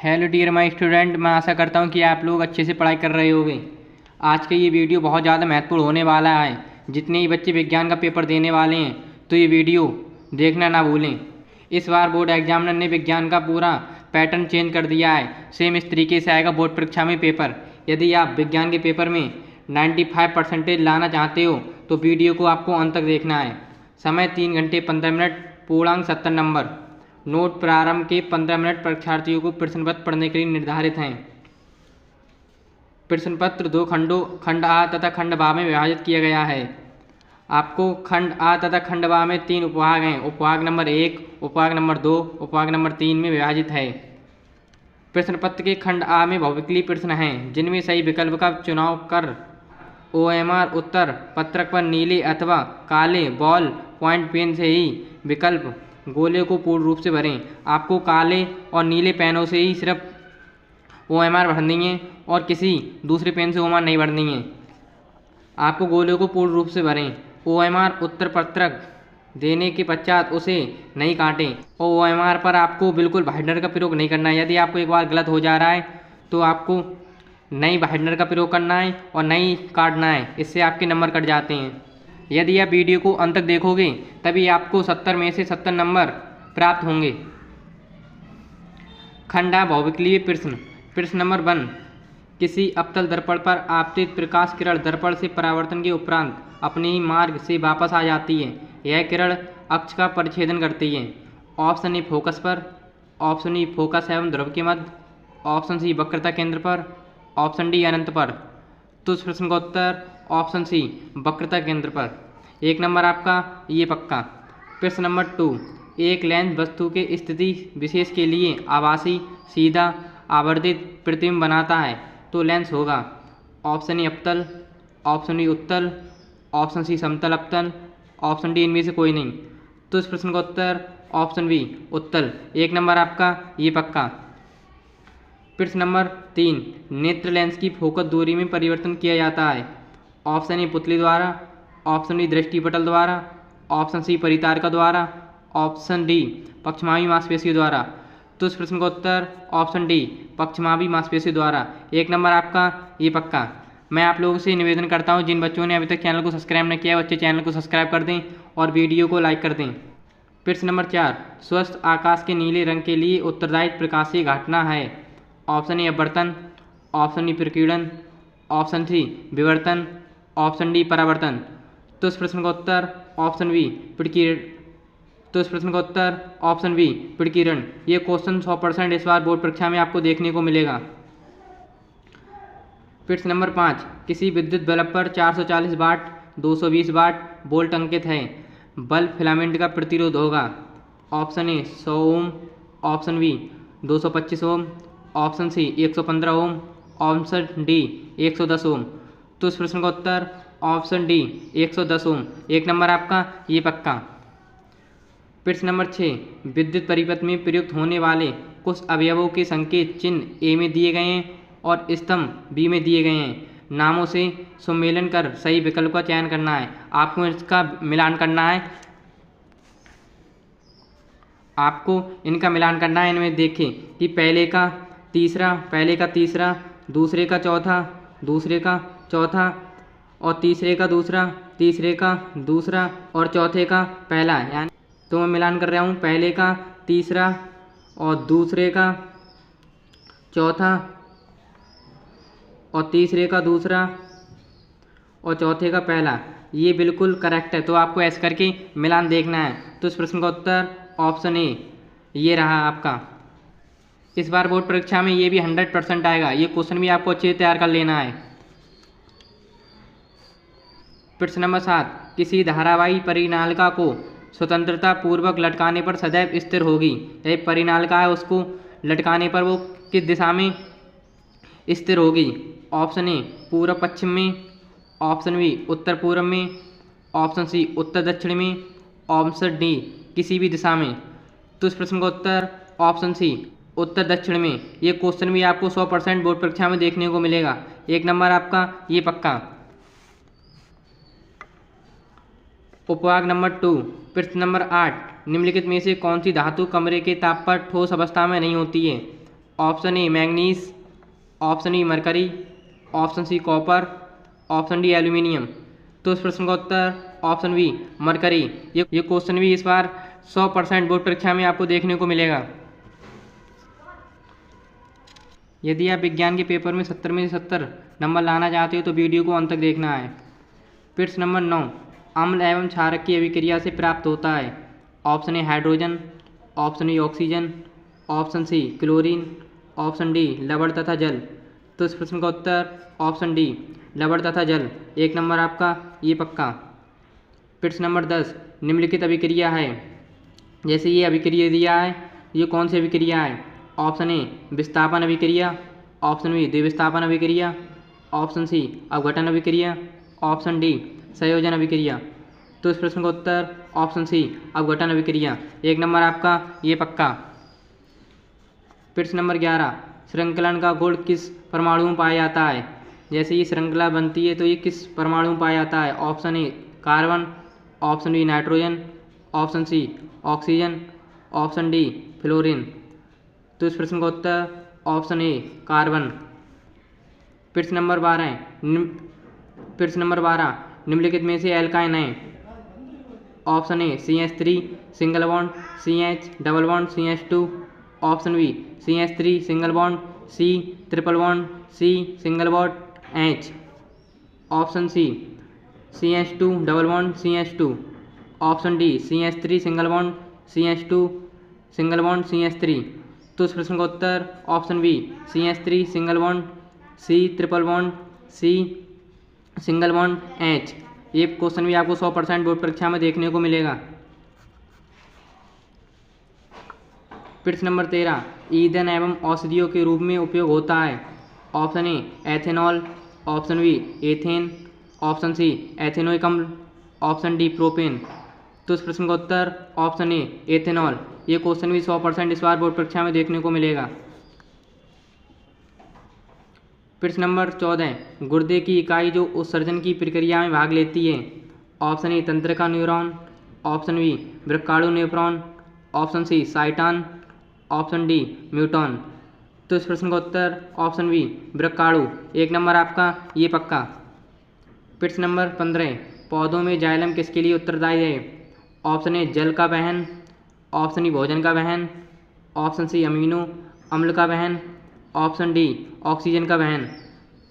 Hello dear my student, मैं आशा करता हूँ कि आप लोग अच्छे से पढ़ाई कर रहे होंगे। आज का ये वीडियो बहुत ज़्यादा महत्वपूर्ण होने वाला है। जितने ही बच्चे विज्ञान का पेपर देने वाले हैं तो ये वीडियो देखना ना भूलें। इस बार बोर्ड एग्जामिनर ने विज्ञान का पूरा पैटर्न चेंज कर दिया है। सेम इस तरीके से आएगा बोर्ड परीक्षा में पेपर। यदि आप विज्ञान के पेपर में 95% लाना चाहते हो तो वीडियो को आपको अंत तक देखना है। समय 3 घंटे 15 मिनट, पूर्णांक 70 नंबर। नोट प्रारंभ के 15 मिनट परीक्षार्थियों को प्रश्न पत्र पढ़ने के लिए निर्धारित हैं। प्रश्न पत्र 2 खंडों खंड आ तथा खंड बा में विभाजित किया गया है। आपको खंड आ तथा खंड बा में 3 उपभाग हैं। उपभाग नंबर 1, उपभाग नंबर 2, उपभाग नंबर 3 में विभाजित है। प्रश्न पत्र के खंड आ में बहुविकल्पीय प्रश्न हैं, जिनमें सही विकल्प का चुनाव कर OMR उत्तर पत्रक पर नीले अथवा काले बॉल पॉइंट पेन से ही विकल्प गोले को पूर्ण रूप से भरें। आपको काले और नीले पेनों से ही सिर्फ OMR भरनी है और किसी दूसरे पेन से OMR नहीं भरनी है। आपको गोले को पूर्ण रूप से भरें। OMR उत्तर पत्रक देने के पश्चात उसे नहीं काटें और OMR पर आपको बिल्कुल वाइटनर का प्रयोग नहीं करना है। यदि आपको एक बार गलत हो जा रहा है तो आपको नई वाइटनर का प्रयोग करना है और नई काटना है, इससे आपके नंबर कट जाते हैं। यदि आप वीडियो को अंत तक देखोगे तभी आपको 70 में से 70 नंबर प्राप्त होंगे। खंड आ बहुविकल्पीय प्रश्न। प्रश्न नंबर 1, किसी अवतल दर्पण पर आपतित प्रकाश किरण दर्पण से परावर्तन के उपरांत अपने ही मार्ग से वापस आ जाती है। यह किरण अक्ष का परिच्छेदन करती है। ऑप्शन ए फोकस पर, ऑप्शन ई फोकस एवं ध्रुव के मध्य, ऑप्शन सी वक्रता केंद्र पर, ऑप्शन डी अनंत पर। तो इस प्रश्न का उत्तर ऑप्शन सी वक्रता केंद्र पर। 1 नंबर आपका ये पक्का। प्रश्न नंबर 2, एक लेंस वस्तु के स्थिति विशेष के लिए आभासी सीधा आवर्धित प्रतिबिंब बनाता है तो लेंस होगा ऑप्शन ए अवतल, ऑप्शन ई उत्तल, ऑप्शन सी समतल अवतल, ऑप्शन डी इनमें से कोई नहीं। तो इस प्रश्न का उत्तर ऑप्शन बी उत्तल। 1 नंबर आपका ये पक्का। प्रश्न नंबर 3, नेत्र लेंस की फोकस दूरी में परिवर्तन किया जाता है। ऑप्शन ए पुतली द्वारा, ऑप्शन डी दृष्टिपटल द्वारा, ऑप्शन सी परितारिका द्वारा, ऑप्शन डी पक्षमावी मांसपेशी द्वारा। तो इस प्रश्न का उत्तर ऑप्शन डी पक्षमावी मांसपेशी द्वारा। 1 नंबर आपका ये पक्का। मैं आप लोगों से निवेदन करता हूं, जिन बच्चों ने अभी तक चैनल को सब्सक्राइब नहीं किया है बच्चे चैनल को सब्सक्राइब कर दें और वीडियो को लाइक कर दें। प्रश्न नंबर 4, स्वस्थ आकाश के नीले रंग के लिए उत्तरदायी प्रकाशीय घटना है। ऑप्शन ए अपवर्तन, ऑप्शन ई प्रकीर्णन, ऑप्शन सी विवर्तन, ऑप्शन डी परावर्तन। तो इस प्रश्न का उत्तर ऑप्शन बी प्रकीर्णन। तो इस प्रश्न का उत्तर ऑप्शन बी प्रकीर्णन। ये क्वेश्चन 100% इस बार बोर्ड परीक्षा में आपको देखने को मिलेगा। प्रश्न नंबर 5, किसी विद्युत बल्ब पर 440 वाट 220 वाट वोल्ट अंकित है। बल्ब फिलामेंट का प्रतिरोध होगा option A 100 ohm, option B 225 ohm, option C 115 ohm, option D 110 ohm. तो इस प्रश्न का उत्तर ऑप्शन डी 110 ओम। 1 नंबर आपका ये पक्का। प्रश्न नंबर 6, विद्युत परिपथ में प्रयुक्त होने वाले कुछ अवयवों के संकेत चिन्ह ए में दिए गए हैं और स्तंभ बी में दिए गए हैं। नामों से सम्मेलन कर सही विकल्प का चयन करना है। आपको इसका मिलान करना है। आपको इनका मिलान करना है। इनमें देखें कि पहले का तीसरा, दूसरे का चौथा, दूसरे का चौथा और तीसरे का दूसरा, तीसरे का दूसरा और चौथे का पहला। यानी तो मैं मिलान कर रहा हूँ, पहले का तीसरा और दूसरे का चौथा और तीसरे का दूसरा और चौथे का पहला। ये बिल्कुल करेक्ट है। तो आपको ऐसे करके मिलान देखना है। तो इस प्रश्न का उत्तर ऑप्शन ए ये रहा आपका। इस बार बोर्ड परीक्षा में ये भी 100% आएगा। ये क्वेश्चन भी आपको अच्छे से तैयार कर लेना है। प्रश्न नंबर 7, किसी धारावाही परिनालिका को स्वतंत्रता पूर्वक लटकाने पर सदैव स्थिर होगी। यह परिनालिका है, उसको लटकाने पर वो किस दिशा में स्थिर होगी। ऑप्शन ए पूर्व पश्चिम में, ऑप्शन बी उत्तर पूर्व में, ऑप्शन सी उत्तर दक्षिण में, ऑप्शन डी किसी भी दिशा में। तो इस प्रश्न का उत्तर ऑप्शन सी उत्तर दक्षिण में। ये क्वेश्चन भी आपको 100% बोर्ड परीक्षा में देखने को मिलेगा। 1 नंबर आपका ये पक्का। उपभाग नंबर 2, प्रश्न नंबर 8, निम्नलिखित में से कौन सी धातु कमरे के ताप पर ठोस अवस्था में नहीं होती है। Option A manganese, option E mercury, option C copper, option D aluminium. तो इस प्रश्न का उत्तर ऑप्शन बी मरकरी। ये क्वेश्चन भी इस बार 100% बोर्ड परीक्षा में आपको देखने को मिलेगा। यदि आप विज्ञान के पेपर में 70 में से 70 नंबर लाना चाहते हो तो वीडियो को अंत तक देखना है। प्रश्न नंबर 9, अम्ल एवं क्षारक की अभिक्रिया से प्राप्त होता है। Option A hydrogen, option E oxygen, option C chlorine, option D लवण तथा जल। तो इस प्रश्न का उत्तर ऑप्शन डी लवण तथा जल। 1 नंबर आपका ये पक्का। प्रश्न नंबर 10, निम्नलिखित अभिक्रिया है। जैसे ये अभिक्रिया दिया है, ये कौन सी अभिक्रिया है? ऑप्शन ए विस्थापन अभिक्रिया, ऑप्शन बी द्विविस्थापन अभिक्रिया, ऑप्शन सी अपघटन अभिक्रिया, ऑप्शन डी संयोजन अभिक्रिया। तो इस प्रश्न का उत्तर ऑप्शन सी अपघटन अभिक्रिया। 1 नंबर आपका ये पक्का। प्रश्न नंबर 11, श्रृंखलन का गुण किस परमाणु में पाया जाता है? जैसे ये श्रृंखला बनती है तो ये किस परमाणु में पाया जाता है? Option A carbon, option B nitrogen, option C oxygen, option D fluorine. तो इस प्रश्न का उत्तर ऑप्शन ए कार्बन। प्रश्न नंबर 12, निम्नलिखित में से एल्काइन है। Option A CH3 single bond, CH double bond, CH2, option B CH3 single bond, C triple bond, C single bond H, option C CH2 double bond CH2, option D CH3 single bond CH2 single bond CH3। तो इस प्रश्न का उत्तर option B CH3 single bond, C triple bond, C single bond H। ये question भी आपको 100% board परीक्षा में देखने को मिलेगा। प्रश्न नंबर 13, ईंधन एवं औषधियों के रूप में उपयोग होता है। Option A ethanol, option B ethane, option C ethanoic अम्ल, ऑप्शन डी प्रोपेन। तो इस प्रश्न का उत्तर ऑप्शन ए एथेनॉल। ये क्वेश्चन भी 100% इस बार बोर्ड परीक्षा में देखने को मिलेगा। प्रश्न नंबर 14, गुर्दे की इकाई जो उत्सर्जन की प्रक्रिया में भाग लेती है। ऑप्शन ए तंत्रिका न्यूरॉन, ऑप्शन बी वृक्काणु neuron, option C cyton, option D muton. तो इस प्रश्न का उत्तर ऑप्शन बी वृक्काणु। 1 नंबर आपका ये पक्का। प्रश्न नंबर 15, पौधों में जाइलम किसके लिए उत्तरदायी है? ऑप्शन ए जल का वहन, ऑप्शन ई भोजन का वहन, ऑप्शन सी अमीनो अम्ल का वहन, ऑप्शन डी ऑक्सीजन का वहन।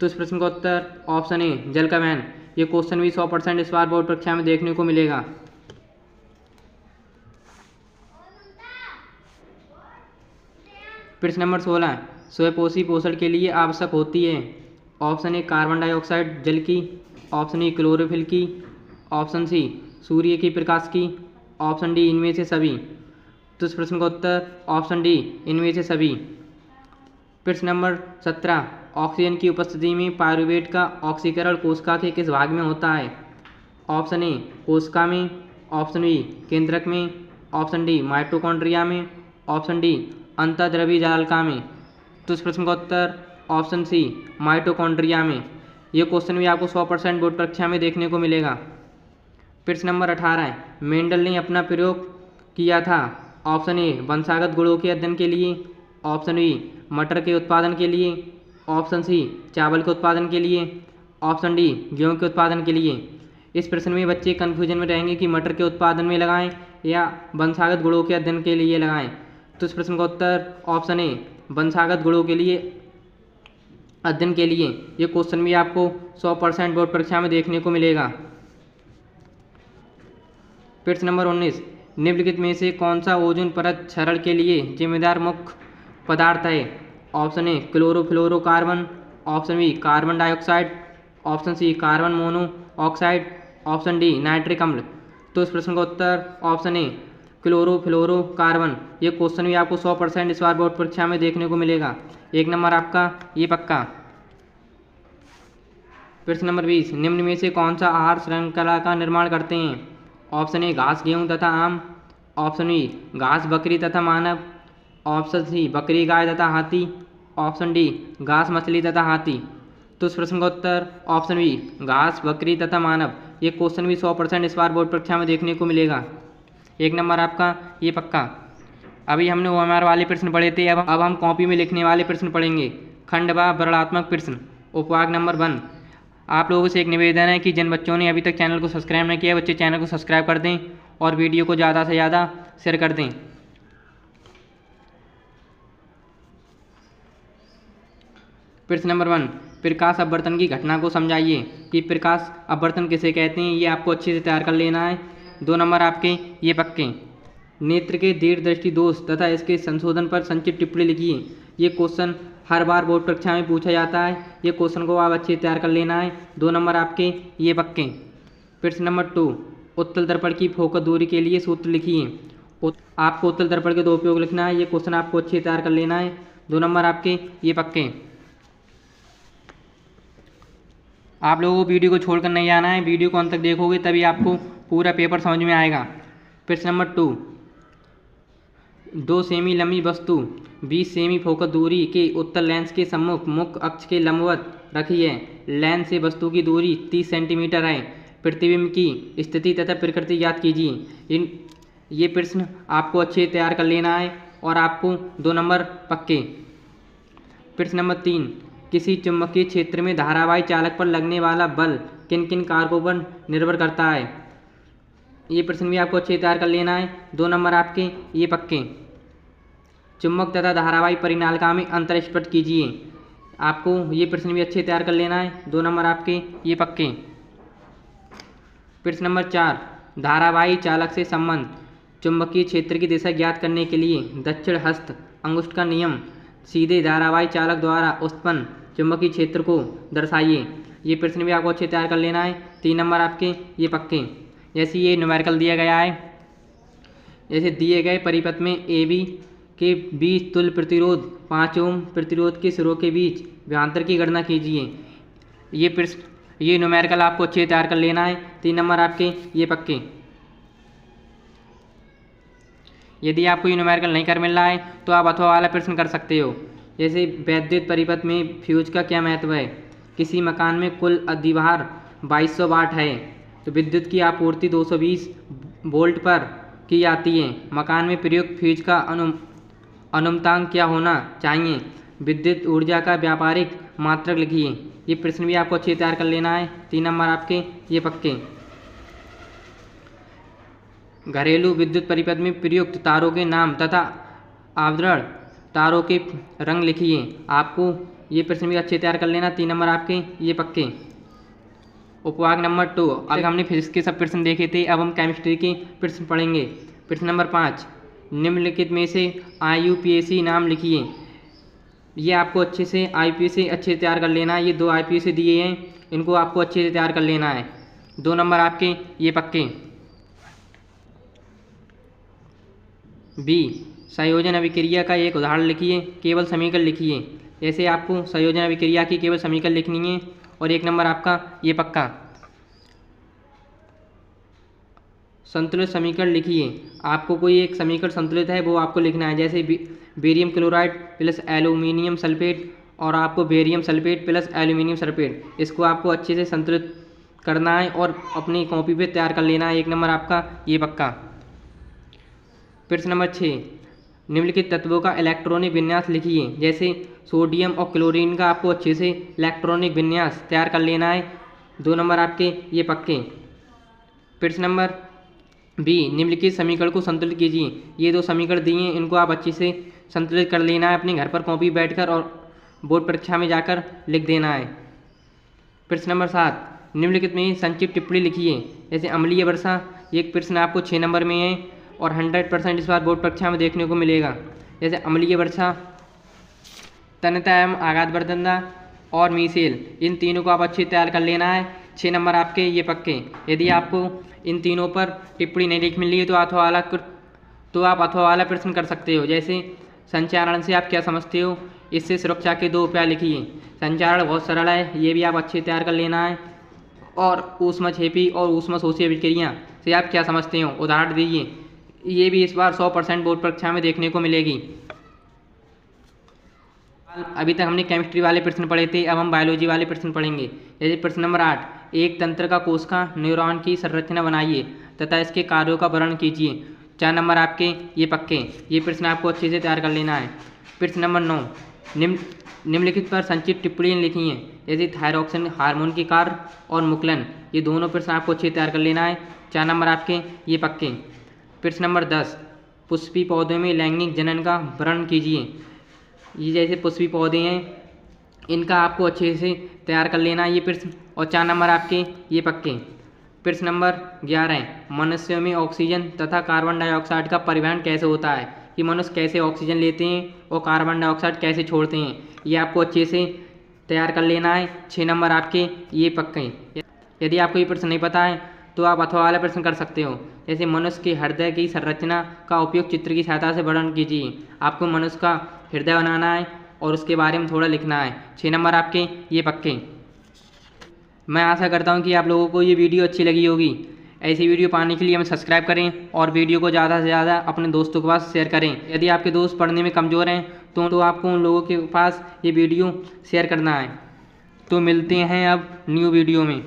तो इस प्रश्न का उत्तर ऑप्शन ए जल का वहन। ये क्वेश्चन भी 100% इस बार बोर्ड परीक्षा में देखने को मिलेगा। प्रश्न नंबर 16, स्वयंपोषी पोषण के लिए आवश्यक होती है। ऑप्शन ए कार्बन डाइऑक्साइड जल की, ऑप्शन ई क्लोरोफिल की, ऑप्शन सी सूर्य के प्रकाश की, ऑप्शन डी इनमें से सभी। तो इस प्रश्न का उत्तर ऑप्शन डी इनमें से सभी। प्रश्न नंबर 17, ऑक्सीजन की उपस्थिति में पायरुवेट का ऑक्सीकरण कोशिका के किस भाग में होता है? ऑप्शन ए कोशिका में, ऑप्शन बी केंद्रक में, ऑप्शन डी माइटोकॉन्ड्रिया में, ऑप्शन डी अंतःद्रव्य जालिका में। तो इस प्रश्न का उत्तर ऑप्शन सी माइटोकॉन्ड्रिया में। ये क्वेश्चन भी आपको 100% बोर्ड परीक्षा में देखने को मिलेगा। प्रश्न नंबर 18, मेंडल ने अपना प्रयोग किया था। ऑप्शन ए वंशागत गुणों के अध्ययन के लिए, ऑप्शन बी मटर के उत्पादन के लिए, ऑप्शन सी चावल के उत्पादन के लिए, ऑप्शन डी गेहूं के उत्पादन के लिए। इस प्रश्न में बच्चे कन्फ्यूजन में रहेंगे कि मटर के उत्पादन में लगाएं या वंशागत गुणों के अध्ययन के लिए लगाएं। तो इस प्रश्न का उत्तर ऑप्शन ए वंशागत गुणों के लिए अध्ययन के लिए। ये क्वेश्चन भी आपको 100% बोर्ड परीक्षा में देखने को मिलेगा। प्रश्न नंबर 19, निम्नलिखित में से कौन सा ओजोन परत क्षरण के लिए जिम्मेदार मुख्य पदार्थ है? Option A chlorofluorocarbon, option B carbon dioxide, option C carbon monoxide, option D nitric अम्ल। तो इस प्रश्न का उत्तर ऑप्शन ए क्लोरोफ्लोरोकार्बन। ये क्वेश्चन भी आपको 100% इस बार बोर्ड परीक्षा में देखने को मिलेगा। 1 नंबर आपका ये पक्का। प्रश्न नंबर 20, निम्न में से कौन सा आहार श्रृंखला का निर्माण करते हैं? ऑप्शन ए घास गेहूं तथा आम, ऑप्शन बी घास बकरी तथा मानव, ऑप्शन सी बकरी गाय तथा हाथी, ऑप्शन डी घास मछली तथा हाथी। तो इस प्रश्न का उत्तर ऑप्शन बी घास बकरी तथा मानव। ये क्वेश्चन भी 100% इस बार बोर्ड परीक्षा में देखने को मिलेगा। 1 नंबर आपका ये पक्का। अभी हमने ओएमआर वाले प्रश्न पढ़े थे, अब हम कॉपी में लिखने वाले प्रश्न पढ़ेंगे। खंड व वर्णनात्मक प्रश्न, उपभाग नंबर 1। आप लोगों से एक निवेदन है कि जिन बच्चों ने अभी तक चैनल को सब्सक्राइब नहीं किया, बच्चे चैनल को सब्सक्राइब कर दें और वीडियो को ज़्यादा से ज़्यादा शेयर कर दें। प्रश्न नंबर 1, प्रकाश अपवर्तन की घटना को समझाइए कि प्रकाश अपवर्तन किसे कहते हैं, ये आपको अच्छे से तैयार कर लेना है। 2 नंबर आपके ये पक्के। नेत्र के दीर्घदृष्टि दोष तथा इसके संशोधन पर संक्षिप्त टिप्पणी लिखिए। ये क्वेश्चन हर बार बोर्ड परीक्षा में पूछा जाता है, ये क्वेश्चन को आप अच्छे से तैयार कर लेना है। 2 नंबर आपके ये पक्के। प्रश्न नंबर 2, उत्तल दर्पण की फोकस दूरी के लिए सूत्र लिखिए। आपको उत्तल दर्पण के 2 उपयोग लिखना है, ये क्वेश्चन आपको अच्छे से तैयार कर लेना है। 2 नंबर आपके ये पक्के। आप लोगों को वीडियो को छोड़कर नहीं आना है, वीडियो को अंत तक देखोगे तभी आपको पूरा पेपर समझ में आएगा। प्रश्न नंबर 2, 2 सेमी लंबी वस्तु 20 सेमी फोकस दूरी के उत्तल लेंस के सम्मुख मुख्य अक्ष के लंबवत रखी है। लेंस से वस्तु की दूरी 30 सेंटीमीटर है। प्रतिबिंब की स्थिति तथा प्रकृति ज्ञात कीजिए। ये प्रश्न आपको अच्छे से तैयार कर लेना है और आपको 2 नंबर पक्के। प्रश्न नंबर 3, किसी चुंबकीय क्षेत्र में धारावाही चालक पर लगने वाला बल किन किन कारकों पर निर्भर करता है। ये प्रश्न भी आपको अच्छे से तैयार कर लेना है। 2 नंबर आपके ये पक्के। चुंबक तथा धारावाही परिनालिका में अंतर स्पष्ट कीजिए। आपको ये प्रश्न भी अच्छे से तैयार कर लेना है। 2 नंबर आपके ये पक्के। प्रश्न नंबर 4, धारावाही चालक से संबंध चुंबकीय क्षेत्र की दिशा ज्ञात करने के लिए दक्षिण हस्त अंगुष्ठ का नियम सीधे धारावाही चालक द्वारा उत्पन्न चुंबकीय क्षेत्र को दर्शाइए। ये प्रश्न भी आपको अच्छे से तैयार कर लेना है। 3 नंबर आपके ये पक्के। जैसे ये न्यूमेरिकल दिया गया है, जैसे दिए गए परिपथ में ए बी के बीच तुल्य प्रतिरोध 5 ओम प्रतिरोध के सिरों के बीच विभवांतर की गणना कीजिए। ये प्रश्न ये न्यूमेरिकल आपको अच्छे से तैयार कर लेना है। 3 नंबर आपके ये पक्के। यदि आपको ये न्यूमेरिकल नहीं कर मिल रहा है तो आप अथवा वाला प्रश्न कर सकते हो। जैसे वैद्युत परिपथ में फ्यूज का क्या महत्व है। किसी मकान में कुल अधिभार 2200 वाट है तो विद्युत की आपूर्ति 220 वोल्ट पर की जाती है। मकान में प्रयुक्त फ्यूज का अनुमतांक क्या होना चाहिए। विद्युत ऊर्जा का व्यापारिक मात्रक लिखिए। ये प्रश्न भी आपको अच्छे से तैयार कर लेना है। 3 नंबर आपके ये पक्के। घरेलू विद्युत परिपथ में प्रयुक्त तारों के नाम तथा आवरण तारों के रंग लिखिए। आपको ये प्रश्न भी अच्छे तैयार कर लेना। 3 नंबर आपके ये पक्के। उपभाग नंबर 2, अब हमने फिजिक्स के सब प्रश्न देखे थे, अब हम केमिस्ट्री के प्रश्न पढ़ेंगे। प्रश्न नंबर 5, निम्नलिखित में से IUPAC नाम लिखिए। ये आपको अच्छे से IUPAC अच्छे से तैयार कर लेना है। ये 2 IUPAC दिए हैं, इनको आपको अच्छे से तैयार कर लेना है। 2 नंबर आपके ये पक्के। बी, संयोजन अभिक्रिया का एक उदाहरण लिखिए, केवल समीकरण लिखिए। जैसे आपको संयोजन अभिक्रिया की केवल समीकरण लिखनी है। और 1 नंबर आपका ये पक्का। संतुलित समीकरण लिखिए। आपको कोई एक समीकरण संतुलित है वो आपको लिखना है। जैसे barium chloride plus aluminium sulphate और आपको barium sulphate plus aluminium sulphate, इसको आपको अच्छे से संतुलित करना है और अपनी कॉपी पे तैयार कर लेना है। 1 नंबर आपका ये पक्का। प्रश्न नंबर 6, निम्नलिखित तत्वों का इलेक्ट्रॉनिक विन्यास लिखिए। जैसे सोडियम और क्लोरीन का आपको अच्छे से इलेक्ट्रॉनिक विन्यास तैयार कर लेना है। 2 नंबर आपके ये पक्के। प्रश्न नंबर बी, निम्नलिखित समीकरण को संतुलित कीजिए। ये 2 समीकरण दिए हैं, इनको आप अच्छे से संतुलित कर लेना है। अपने घर पर कॉपी बैठकर और बोर्ड परीक्षा में जाकर लिख देना है। प्रश्न नंबर 7, निम्नलिखित में संक्षिप्त टिप्पणी लिखिए। जैसे अम्लीय वर्षा, ये प्रश्न आपको 6 नंबर में है और 100% इस बार बोर्ड परीक्षा में देखने को मिलेगा। जैसे अम्लीय वर्षा, तन्यता एवं आघात वर्धनता और मीसेल, इन तीनों को आप अच्छे तैयार कर लेना है। 6 नंबर आपके ये पक्के। यदि आपको इन तीनों पर टिप्पणी नहीं लिख मिल रही है तो आप अथवा वाला प्रश्न कर सकते हो। जैसे संचारण से आप क्या समझते हो, इससे सुरक्षा के 2 उपाय लिखिए। संचारण बहुत सरल है, ये भी आप अच्छे तैयार कर लेना है। और ऊष्मक्षेपी और ऊष्मशोषी अभिक्रिया से आप क्या समझते हो, उदाहरण दीजिए। ये भी इस बार 100% बोर्ड परीक्षा में देखने को मिलेगी। अभी तक हमने केमिस्ट्री वाले प्रश्न पढ़े थे, अब हम बायोलॉजी वाले प्रश्न पढ़ेंगे। जैसे प्रश्न नंबर 8, एक तंत्र का कोशिका न्यूरॉन की संरचना बनाइए तथा इसके कार्यों का वर्णन कीजिए। 4 नंबर आपके ये पक्के। ये प्रश्न आपको अच्छे से तैयार कर लेना है। प्रश्न नंबर 9, निम्नलिखित पर संचित टिप्पणी लिखी हैं, जैसे थायरॉक्सिन हार्मोन की कार्य और मुकुलन। ये दोनों प्रश्न आपको अच्छे से तैयार कर लेना है। 4 नंबर आपके ये पक्के। प्रश्न नंबर 10, पुष्पी पौधों में लैंगिक जनन का वर्णन कीजिए। ये जैसे पुष्पी पौधे हैं, इनका आपको अच्छे से तैयार कर लेना है ये प्रश्न, और 4 नंबर आपके ये पक्के। प्रश्न नंबर 11, मनुष्यों में ऑक्सीजन तथा कार्बन डाइऑक्साइड का परिवहन कैसे होता है, कि मनुष्य कैसे ऑक्सीजन लेते हैं और कार्बन डाइऑक्साइड कैसे छोड़ते हैं, ये आपको अच्छे से तैयार कर लेना है। 6 नंबर आपके ये पक्के। यदि आपको ये प्रश्न नहीं पता है तो आप अथवा वाला प्रश्न कर सकते हो, जैसे मनुष्य के हृदय की संरचना का उपयोग चित्र की सहायता से वर्णन कीजिए। आपको मनुष्य का हृदय बनाना है और उसके बारे में थोड़ा लिखना है। 6 नंबर आपके ये पक्के। मैं आशा करता हूँ कि आप लोगों को ये वीडियो अच्छी लगी होगी। ऐसी वीडियो पाने के लिए हमें सब्सक्राइब करें और वीडियो को ज़्यादा से ज़्यादा अपने दोस्तों के पास शेयर करें। यदि आपके दोस्त पढ़ने में कमज़ोर हैं तो आपको उन लोगों के पास ये वीडियो शेयर करना है। तो मिलते हैं अब न्यू वीडियो में।